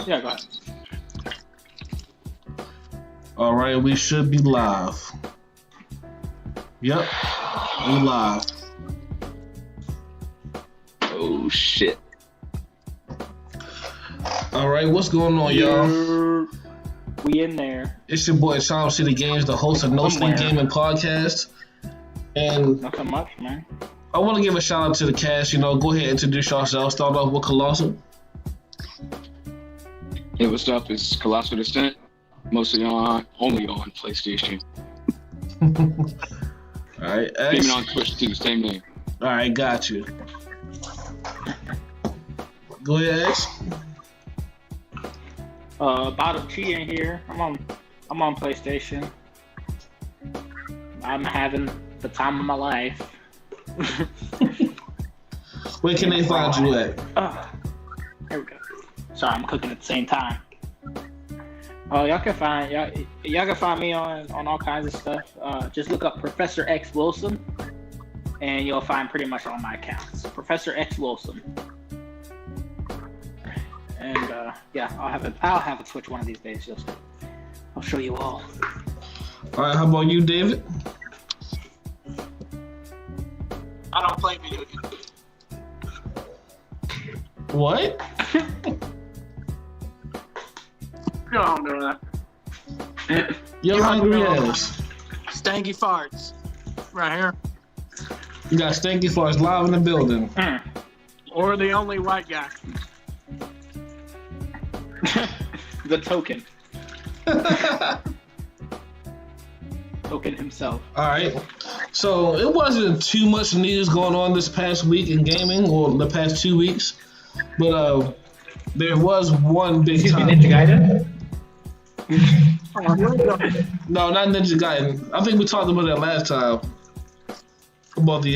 Yeah, go ahead. All right, we should be live. Yep, we live. Oh shit! All right, what's going on, y'all? We in there. It's your boy CharmCityGames, the host of No Sleep Gaming Podcast, and nothing much, man. I want to give a shout out to the cast. Go ahead and introduce yourself. Start off with Colossal. Hey, what's up? It's ColossalDestent, only on PlayStation. All right, X. Even on Twitch too, same name. All right, got you. Go ahead, X. Bottom Chi in here. I'm on PlayStation. I'm having the time of my life. Where can they find you at? There we go. Sorry, I'm cooking at the same time. Y'all can find me on all kinds of stuff. Just look up Professor X Wilson, and you'll find pretty much all my accounts. Professor X Wilson. And I'll have a Twitch one of these days. I'll show you all. All right, how about you, David? I don't play video games. What? No, I don't know that. Yo, hungry ass. Stanky farts. Right here. You got Stanky Farts live in the building. Or the only white guy. The token. Token himself. All right. So it wasn't too much news going on this past week in gaming, or the past 2 weeks, but there was one big topic. Ninja Gaiden? No, not Ninja Gaiden. I think we talked about that last time. About the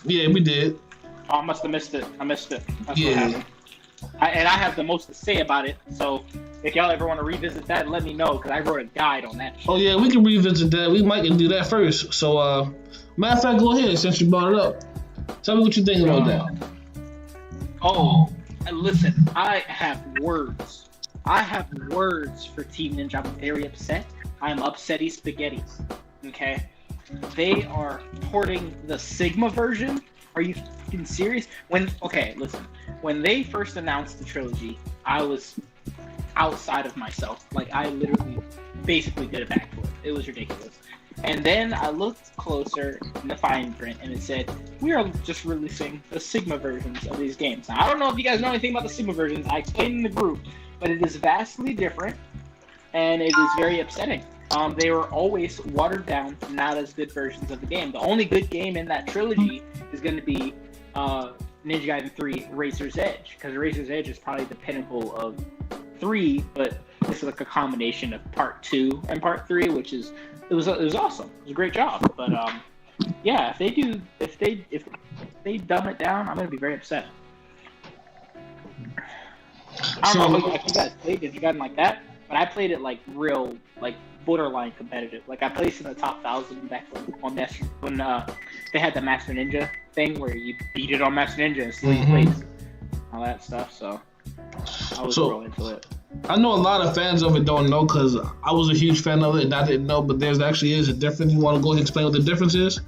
yeah, we did. Oh, I must have missed it. I missed it. That's yeah. What happened. I have the most to say about it, so if y'all ever want to revisit that, let me know, because I wrote a guide on that shit. Oh yeah, we can revisit that. We might do that first. So, matter of fact, go ahead since you brought it up. Tell me what you think about that. Oh, listen, I have words. I have words for Team Ninja. I'm very upset. I'm upsetty spaghettis. Okay? They are porting the Sigma version. Are you fucking serious? Listen. When they first announced the trilogy, I was outside of myself. Like, I literally basically did a backflip. It was ridiculous. And then I looked closer in the fine print, and it said, we are just releasing the Sigma versions of these games. Now, I don't know if you guys know anything about the Sigma versions. I explained in the group, but it is vastly different, and it is very upsetting. They were always watered down, not as good versions of the game. The only good game in that trilogy is going to be Ninja Gaiden 3 Razor's Edge, because Razor's Edge is probably the pinnacle of 3, but this is like a combination of part 2 and part 3, which is it was awesome. It was a great job. But yeah, if they dumb it down, I'm gonna be very upset. I don't know if you guys played Ninja Gaiden like that, but I played it like real, like borderline competitive. Like I placed in the top 1,000 back when they had the Master Ninja thing where you beat it on Master Ninja and sleep place, all that stuff. So I was real into it. I know a lot of fans of it don't know, because I was a huge fan of it and I didn't know, but there's actually is a difference. You want to go ahead and explain what the difference is?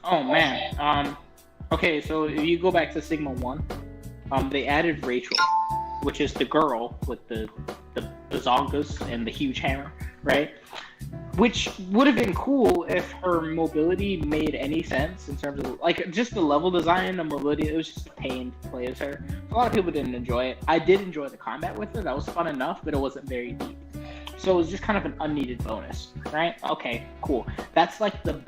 Oh man. Okay, so if you go back to Sigma 1, they added Rachel, which is the girl with the bazongas and the huge hammer, right? Which would have been cool if her mobility made any sense in terms of, like, just the level design and mobility. It was just a pain to play as her. A lot of people didn't enjoy it. I did enjoy the combat with her. That was fun enough, but it wasn't very deep. So it was just kind of an unneeded bonus, right? Okay, cool. That's like the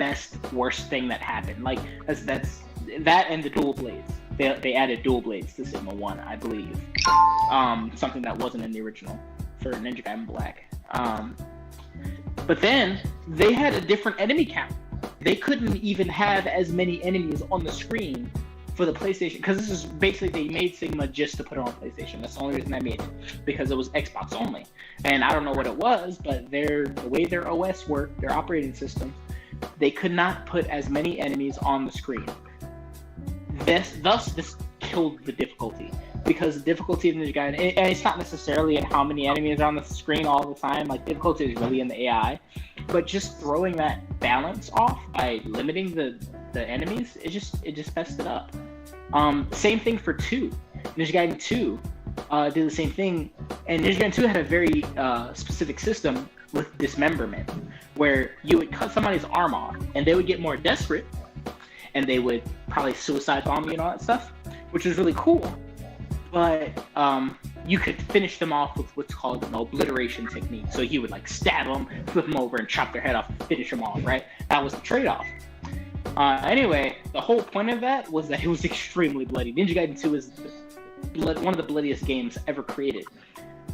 worst thing that happened. Like, that's that and the dual blades. They added dual blades to Sigma 1, I believe. Something that wasn't in the original for Ninja Gaiden Black. But then they had a different enemy count. They couldn't even have as many enemies on the screen for the PlayStation, because this is basically, they made Sigma just to put it on PlayStation. That's the only reason I made it, because it was Xbox only. And I don't know what it was, but the way their OS worked, their operating system, they could not put as many enemies on the screen. Thus, this killed the difficulty. because the difficulty of Ninja Gaiden, and it's not necessarily in how many enemies are on the screen all the time. Like difficulty is really in the AI, but just throwing that balance off by limiting the enemies, it just messed it up. Same thing for 2. Ninja Gaiden 2 did the same thing, and Ninja Gaiden 2 had a very specific system with dismemberment, where you would cut somebody's arm off, and they would get more desperate, and they would probably suicide bomb you and all that stuff, which was really cool. But you could finish them off with what's called an obliteration technique. So you would like stab them, flip them over, and chop their head off, and finish them off, right? That was the trade-off. Anyway, the whole point of that was that it was extremely bloody. Ninja Gaiden 2 is one of the bloodiest games ever created.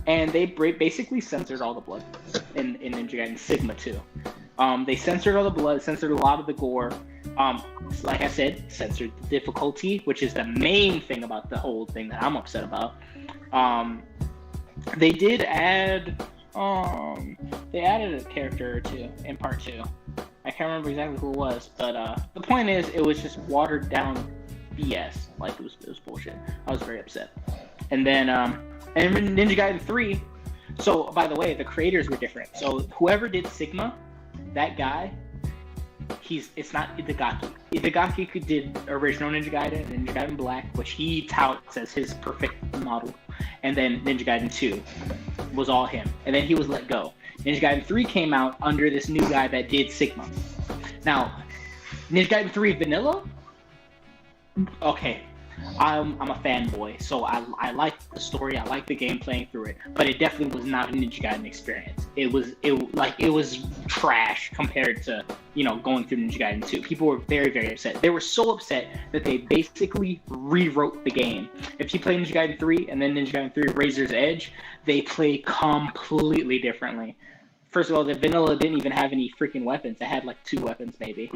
And they basically censored all the blood in Ninja Gaiden Sigma 2. They censored all the blood, censored a lot of the gore. Like I said, censored the difficulty, which is the main thing about the whole thing that I'm upset about. They did add, they added a character or two in part 2. I can't remember exactly who it was, but the point is, it was just watered down BS. Like it was bullshit. I was very upset. And then, and Ninja Gaiden 3. So by the way, the creators were different. So whoever did Sigma, that guy, it's not Itagaki. Itagaki did original Ninja Gaiden, Ninja Gaiden Black, which he touts as his perfect model. And then Ninja Gaiden 2 was all him. And then he was let go. Ninja Gaiden 3 came out under this new guy that did Sigma. Now, Ninja Gaiden 3 Vanilla? Okay, I'm a fanboy, so I like the story, I like the game playing through it, but it definitely was not a Ninja Gaiden experience. It was trash compared to, going through Ninja Gaiden 2. People were very, very upset. They were so upset that they basically rewrote the game. If you play Ninja Gaiden 3 and then Ninja Gaiden 3 Razor's Edge, they play completely differently. First of all, the vanilla didn't even have any freaking weapons. It had like 2 weapons maybe,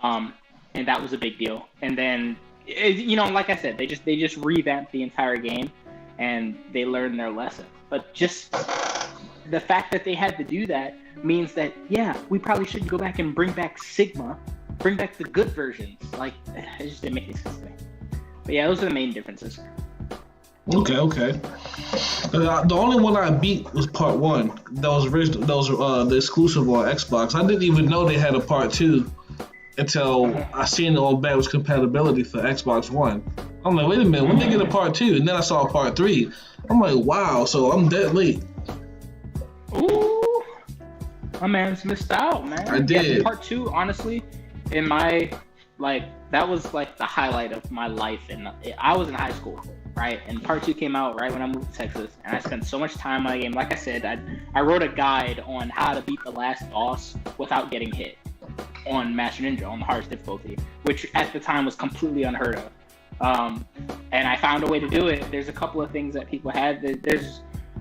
and that was a big deal. And then, like I said, they just revamped the entire game, and they learned their lesson. But just the fact that they had to do that means that, yeah, we probably should go back and bring back Sigma, bring back the good versions. Like, it just didn't make any sense to me. But yeah, those are the main differences. Okay. The only one I beat was part 1. That was original. That was the exclusive on Xbox. I didn't even know they had a part 2 until I seen it on backwards compatibility for Xbox One. I'm like, wait a minute, when they get a part 2? And then I saw part 3. I'm like, wow. So I'm dead late. Ooh, my man's missed out, man. I did. Yeah, part 2, honestly, in my that was like the highlight of my life. And I was in high school, right? And part 2 came out right when I moved to Texas, and I spent so much time on the game. Like I said, I wrote a guide on how to beat the last boss without getting hit on Master Ninja on the hardest difficulty, which at the time was completely unheard of. And I found a way to do it. There's a couple of things that people had.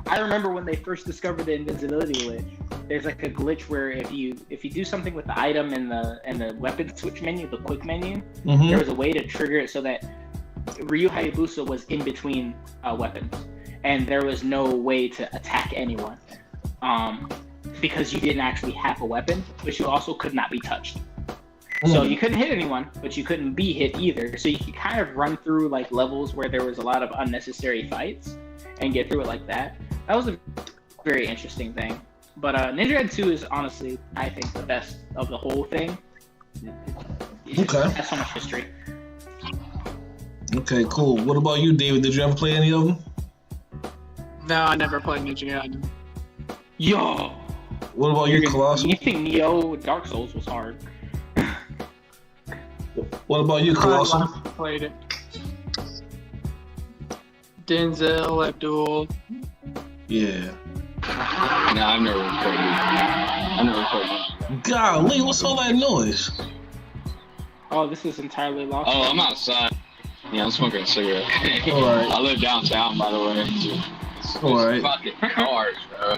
I remember when they first discovered the invisibility glitch. There's like a glitch where if you do something with the item and the weapon switch menu, the quick menu, there was a way to trigger it so that Ryu Hayabusa was in between weapons, and there was no way to attack anyone because you didn't actually have a weapon, but you also could not be touched. So you couldn't hit anyone, but you couldn't be hit either. So you could kind of run through like levels where there was a lot of unnecessary fights and get through it like that. That was a very interesting thing. But Ninja Gaiden 2 is honestly, I think, the best of the whole thing. It has so much history. Okay, cool. What about you, David? Did you ever play any of them? No, I never played Ninja Gaiden. Yo! What about you, Colossal? You think Neo Dark Souls was hard? What about you, Colossal? I played it. Denzel, Abdul. Yeah. No, I've never played it. Golly, what's all that noise? Oh, this is entirely lost. Oh, I'm outside. Yeah, I'm smoking a cigarette. Alright. I live downtown, by the way. It's Alright. fucking cars, bro.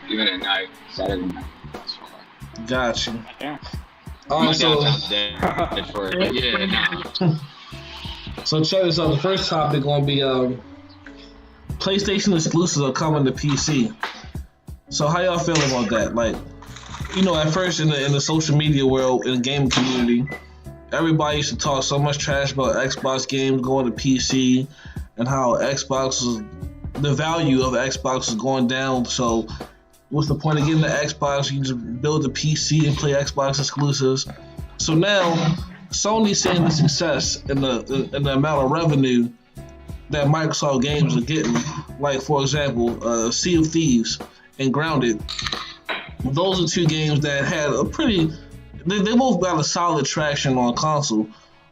Even at night, Saturday night. It's fine. Got you. Yeah. My downtown's dead for it, but yeah, nah. So check this out. The first topic gonna be PlayStation exclusives are coming to PC. So how y'all feel about that? Like, at first in the social media world, in the gaming community, everybody used to talk so much trash about Xbox games going to PC. and how the value of Xbox is going down. So what's the point of getting the Xbox? You just build a PC and play Xbox exclusives. So now Sony's seeing the success in the amount of revenue that Microsoft games are getting. Like, for example, Sea of Thieves and Grounded. Those are two games that had a they both got a solid traction on console.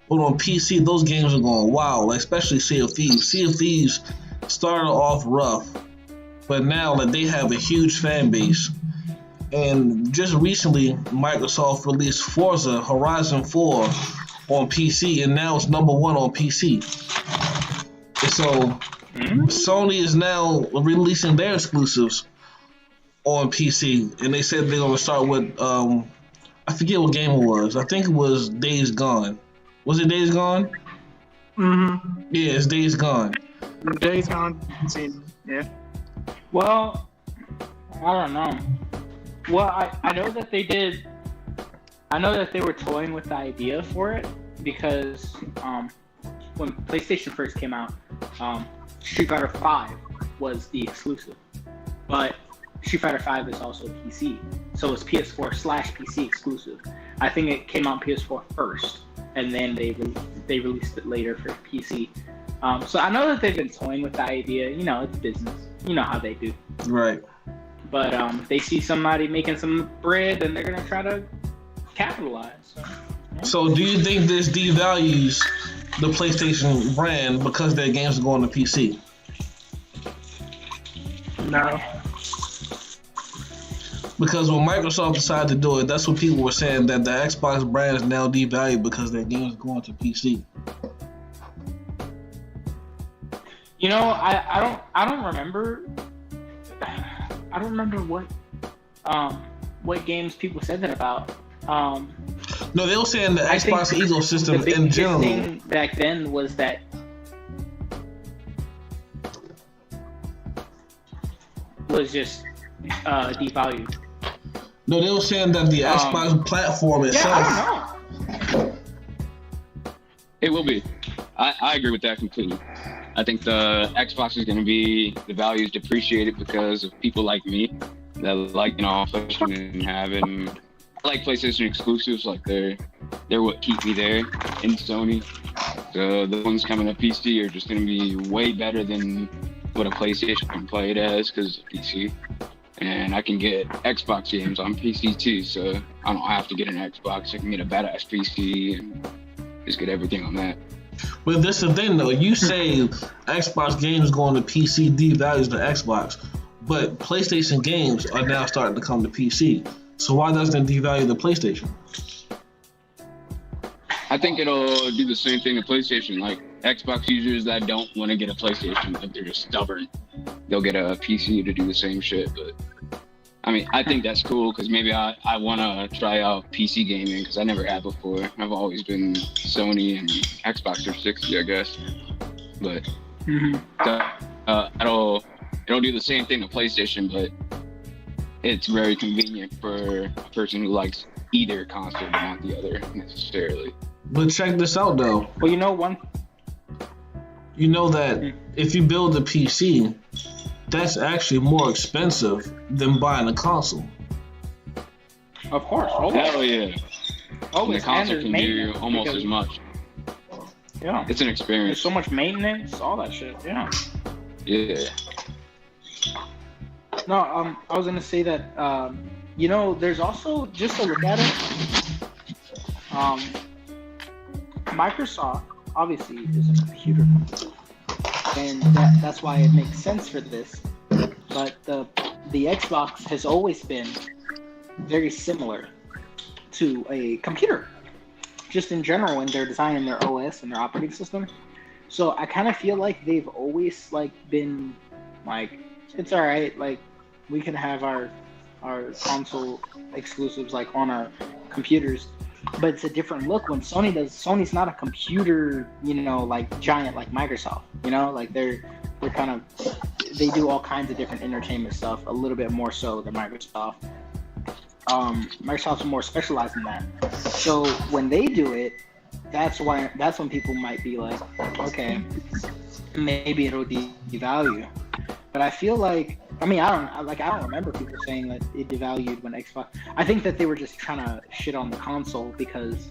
But on PC, those games are going wild, like especially Sea of Thieves. Sea of Thieves started off rough, but now they have a huge fan base. And just recently, Microsoft released Forza Horizon 4 on PC, and now it's number 1 on PC. And so Sony is now releasing their exclusives on PC, and they said they're going to start with, I forget what game it was. I think it was Days Gone. Was it Days Gone? Mm-hmm. Yeah, it's Days Gone. Days Gone. Yeah. Well, I don't know. Well, I know that they did. I know that they were toying with the idea for it because when PlayStation first came out, Street Fighter V was the exclusive, but Street Fighter V is also PC, so it's PS4/PC exclusive. I think it came out on PS4 first, and then they released it later for PC. So I know that they've been toying with the idea. You know, it's business. You know how they do. Right. But they see somebody making some bread, and they're gonna try to capitalize. So, yeah. So do you think this devalues the PlayStation brand because their games are going to PC? No. Because when Microsoft decided to do it, that's what people were saying, that the Xbox brand is now devalued because their games are going to PC. You know, I don't remember. I don't remember what games people said that about. No, they were saying the Xbox ecosystem the in biggest general. thing back then was that was just devalued. No, they were saying that the Xbox platform itself. Yeah, I don't know. It will be. I agree with that completely. I think the Xbox is going to be, the value is depreciated because of people like me that like, PlayStation and having, I like PlayStation exclusives, like they're what keep me there in Sony. So the ones coming to PC are just going to be way better than what a PlayStation can play it as because it's PC. And I can get Xbox games on PC too, so I don't have to get an Xbox. I can get a badass PC and just get everything on that. But this is the thing, though. You say Xbox games going to PC devalues the Xbox, but PlayStation games are now starting to come to PC. So why doesn't it devalue the PlayStation? I think it'll do the same thing to PlayStation. Like Xbox users that don't want to get a PlayStation, like they're just stubborn, they'll get a PC to do the same shit. But I mean, I think that's cool because maybe I want to try out PC gaming because I never have before. I've always been Sony and Xbox 360, I guess. But it'll do the same thing to PlayStation, but it's very convenient for a person who likes either console but not the other necessarily. But check this out, though. Well, you know that if you build a PC, that's actually more expensive than buying a console. Of course. Hell yeah. And the console and can do almost as much. Yeah. It's an experience. There's so much maintenance, all that shit. Yeah. Yeah. No, I was gonna say that there's also, just to look at it, Microsoft obviously is a computer company, and that's why it makes sense for this. But the Xbox has always been very similar to a computer, just in general when they're designing their OS and their operating system. So I kind of feel like they've always been like, it's all right, like we can have our console exclusives on our computers, but it's a different look when Sony does. Sony's not a computer, giant like Microsoft. They're kind of, they do all kinds of different entertainment stuff, a little bit more so than Microsoft. Microsoft's more specialized in that. So when they do it, that's when people might be like, okay, maybe it'll devalue. But I feel like, I mean, I don't remember people saying that it devalued when Xbox. I think that they were just trying to shit on the console because,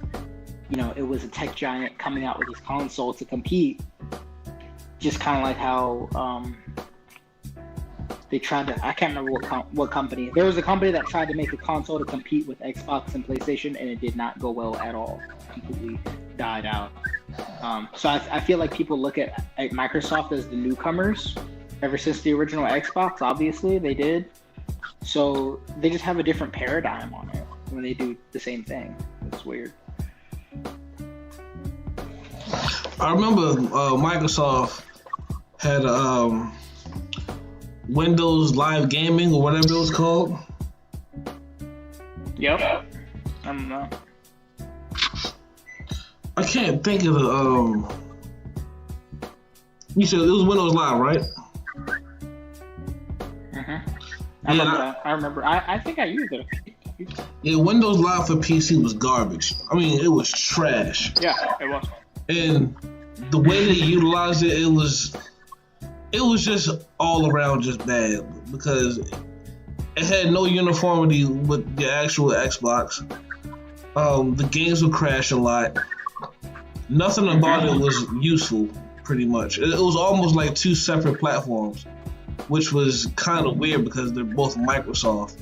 you know, it was a tech giant coming out with this console to compete. Just kind of like how they tried to. I can't remember what company. There was a company that tried to make a console to compete with Xbox and PlayStation, and it did not go well at all. Completely died out. So I feel like people look at Microsoft as the newcomers. Ever since the original Xbox, obviously, they did. So they just have a different paradigm on it when they do the same thing. It's weird. I remember Microsoft had Windows Live Gaming or whatever it was called. Yep. I don't know. I can't think of the. You said it was Windows Live, right? I remember. I think I used it. Yeah, Windows Live for PC was garbage. I mean, it was trash. Yeah, it was. And the way they utilized it, it was just all around just bad because it had no uniformity with the actual Xbox. The games would crash a lot. Nothing about it was useful, pretty much. It was almost like two separate platforms, which was kind of weird because they're both Microsoft.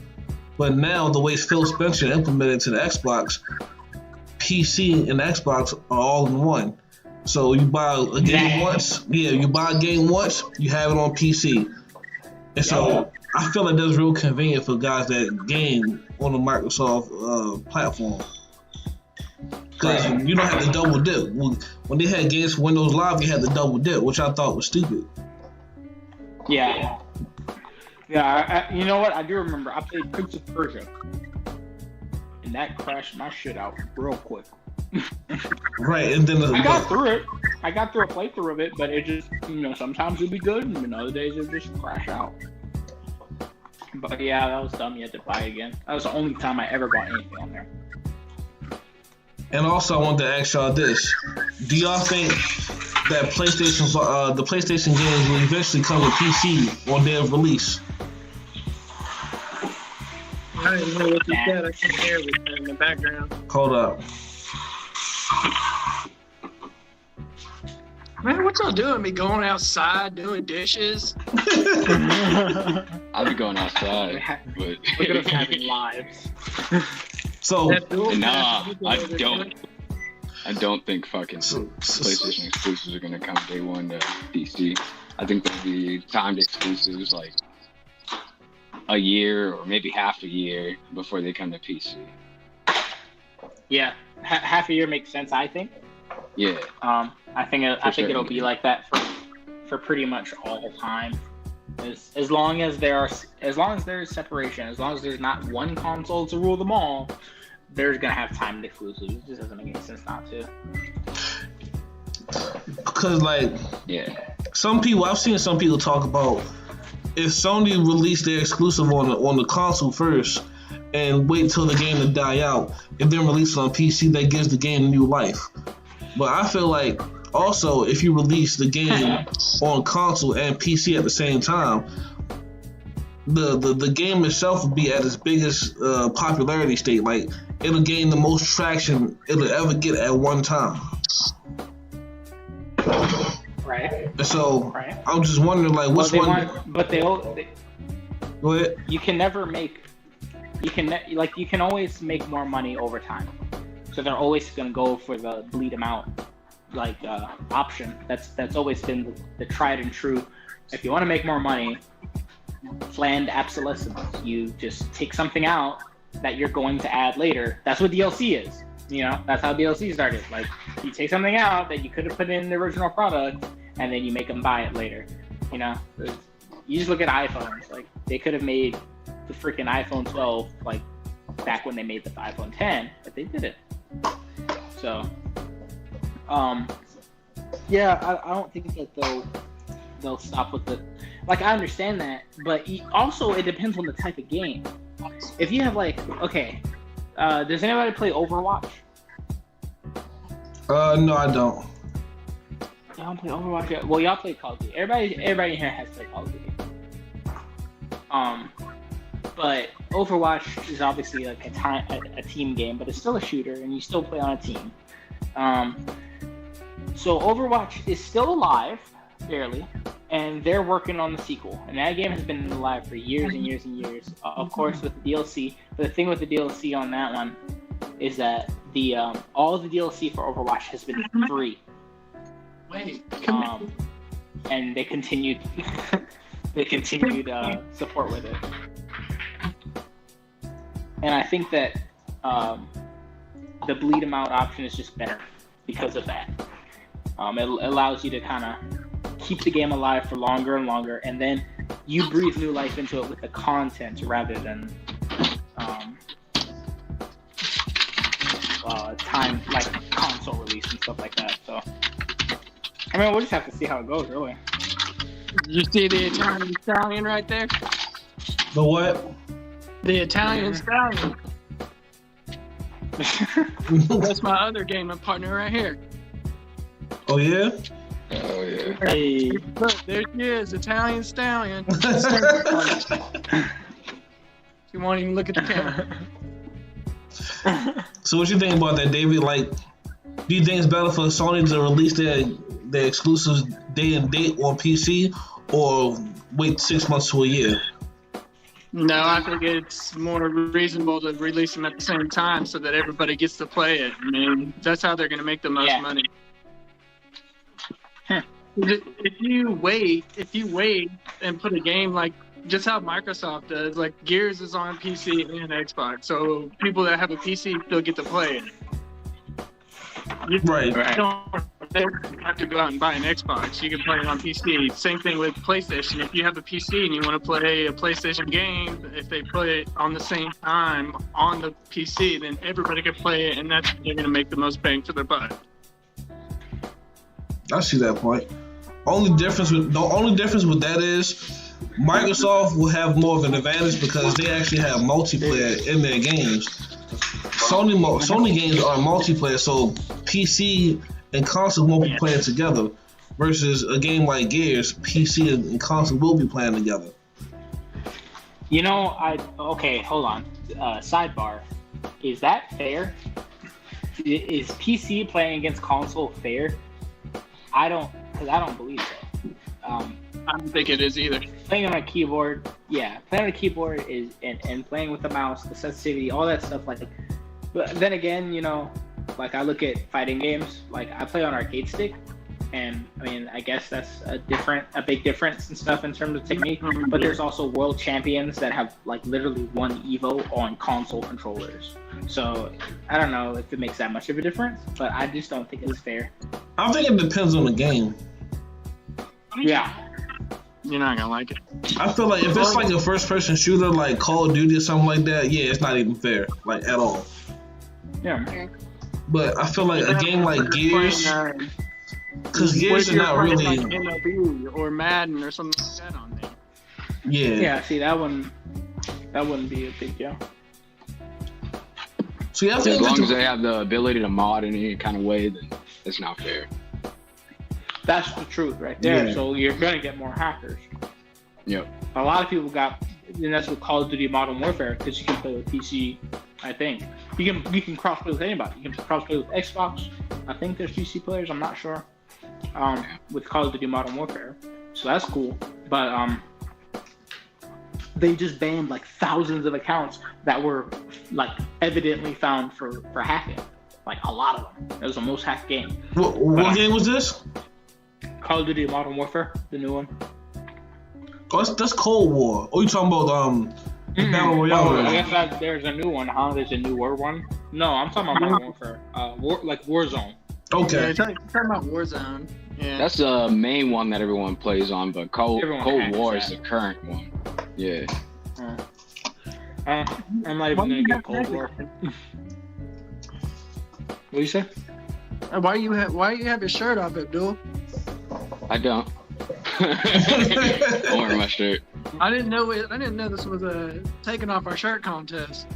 But now, the way Phil Spencer implemented to the Xbox, PC and Xbox are all in one. So you buy a game once, you buy a game once, you have it on PC. And so I feel like that's real convenient for guys that game on the Microsoft platform. Because you don't have to double dip. When they had games for Windows Live, you had to double dip, which I thought was stupid. Yeah. Yeah, you know what? I do remember. I played Prince of Persia. And that crashed my shit out real quick. Right, and then I got through it. I got through a playthrough of it, but it just, you know, sometimes it'll be good, and other days it'll just crash out. But yeah, that was dumb. You had to buy again. That was the only time I ever bought anything on there. And also, I wanted to ask y'all this: do y'all think that the PlayStation games will eventually come to PC on their release? I didn't know what you said. I can't hear it in the background. Hold up. Man, what y'all doing? Me going outside doing dishes? I'll be going outside, but Look at us having lives. So nah, I don't think fucking PlayStation exclusives are gonna come day one to PC. I think there'll be timed exclusives like a year or maybe half a year before they come to PC. Yeah, half a year makes sense, I think. Yeah. I think it'll be like that for pretty much all the time. As long as there's separation, as long as there's not one console to rule them all, there's gonna have timed exclusives. It just doesn't make any sense not to. Because I've seen some people talk about if Sony released their exclusive on the console first and wait until the game to die out, and then release it on PC, that gives the game new life. But I feel like also if you release the game on console and PC at the same time, the game itself will be at its biggest popularity state. Like it'll gain the most traction it'll ever get at one time. Right. So I'm just wondering, like, what's one? Go ahead. You can never make. You can always make more money over time. So they're always gonna go for the bleed them out option. That's always been the tried and true. If you want to make more money, planned obsolescence. You just take something out that you're going to add later. That's what DLC is. You know, that's how DLC started. Like, you take something out that you could have put in the original product, and then you make them buy it later. You know, you just look at iPhones. Like, they could have made the freaking iPhone 12 like back when they made the iPhone 10, but they did it. So, yeah, I don't think that they'll stop with the. Like, I understand that, but also it depends on the type of game. If you have does anybody play Overwatch? No, I don't. Y'all don't play Overwatch yet? Well, y'all play Call of Duty. Everybody in here has played Call of Duty. But Overwatch is obviously like a team game, but it's still a shooter, and you still play on a team. So Overwatch is still alive, barely, and they're working on the sequel. And that game has been alive for years and years and years. Of course, with the DLC. But the thing with the DLC on that one is that all the DLC for Overwatch has been free. Wait, and they continued support with it. And I think that the bleed them out option is just better because of that. It allows you to kind of keep the game alive for longer and longer, and then you breathe new life into it with the content rather than time like console release and stuff like that. So, I mean, we'll just have to see how it goes, really. You see the Italian stallion right there? The what? The Italian stallion. That's my other gaming partner right here. Oh yeah. Oh yeah. Hey. Look, there she is, Italian stallion. She won't even look at the camera. So what you think about that, David? Like, do you think it's better for Sony to release their exclusives day and date on PC, or wait 6 months to a year? No, I think it's more reasonable to release them at the same time so that everybody gets to play it. I mean, that's how they're going to make the most money. If you wait and put a game like just how Microsoft does, like Gears is on PC and Xbox, so people that have a PC still get to play it. You Right. don't have to go out and buy an Xbox. You can play it on PC. Same thing with PlayStation. If you have a PC and you want to play a PlayStation game, if they put it on the same time on the PC, then everybody can play it, and they're going to make the most bang for their buck. I see that point. The only difference with that is Microsoft will have more of an advantage because they actually have multiplayer in their games. Sony games are multiplayer, so PC and console won't be playing together. Versus a game like Gears, PC and console will be playing together. You know, okay, hold on. Sidebar. Is that fair? Is PC playing against console fair? I don't believe so. I don't think it is either. Playing on a keyboard is and playing with the mouse, the sensitivity, all that stuff. Like, but then again, you know, like I look at fighting games. Like I play on arcade stick, and I mean, I guess that's a big difference and stuff in terms of technique. But there's also world champions that have like literally won Evo on console controllers. So I don't know if it makes that much of a difference, but I just don't think it's fair. I think it depends on the game. Yeah. You're not gonna like it. I feel like if it's like a first-person shooter like Call of Duty or something like that, yeah, it's not even fair, like at all. Yeah. But I feel like a game like Gears, because Gears is not really. Like MLB or Madden or something like that on there. Yeah. Yeah. See, that wouldn't be a big deal. So yeah, As long as they have the ability to mod in any kind of way, then it's not fair. That's the truth right there. Yeah. So you're gonna get more hackers. Yep. A lot of people and that's with Call of Duty Modern Warfare, because you can play with PC. I think you can cross play with anybody. You can cross play with Xbox. I think there's PC players. I'm not sure. With Call of Duty Modern Warfare, so that's cool. But they just banned like thousands of accounts that were like evidently found for hacking. Like a lot of them. It was the most hacked game. What game was this? Call of Duty Modern Warfare, the new one. Oh, that's Cold War. Oh, you talking about the Battle Royale? I guess there's a new one, huh? There's a newer one. No, I'm talking about Modern Warfare. Warzone. Okay. Yeah, you're talking about Warzone. Yeah. That's the main one that everyone plays on, but Cold War is that. the current one. Yeah. I'm not even gonna get Cold War. What you say? Why you have your shirt off, Abdul? I don't. I'm wearing my shirt. I didn't know this was a taking off our shirt contest.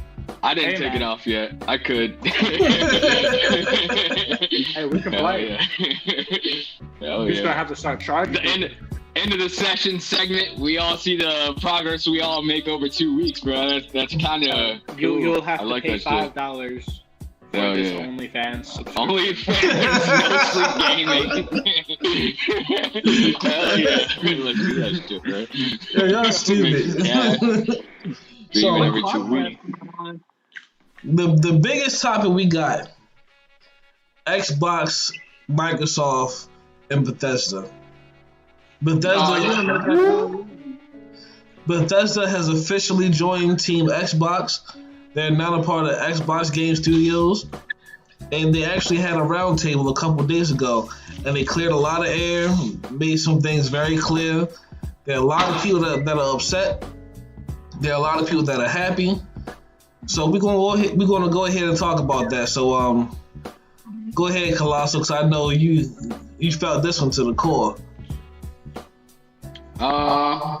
I didn't Hey, take man. it off yet. I could. Hey, we can play. Yeah. Hell We're just yeah. gonna have to start charging. The end of the session segment, we all see the progress we all make over 2 weeks, bro. That's kind of You'll have I to like pay that shit. $5 for Hell this yeah. OnlyFans subscription. Only fans, no sleep gaming. Hell yeah. Let's do that shit, bro. Yeah, y'all stupid. Yeah. So, Even every 2 weeks. the biggest topic we got: Xbox, Microsoft, and Bethesda. Bethesda has officially joined Team Xbox. They're now a part of Xbox Game Studios, and they actually had a roundtable a couple days ago, and they cleared a lot of air, made some things very clear. There are a lot of people that are upset. There are a lot of people that are happy. So we're gonna go ahead and talk about that. So go ahead, Colossal, because I know you felt this one to the core. I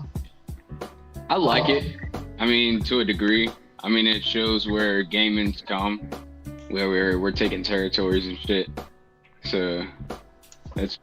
like it. I mean, to a degree. I mean, it shows where gaming's come, where we're taking territories and shit. So that's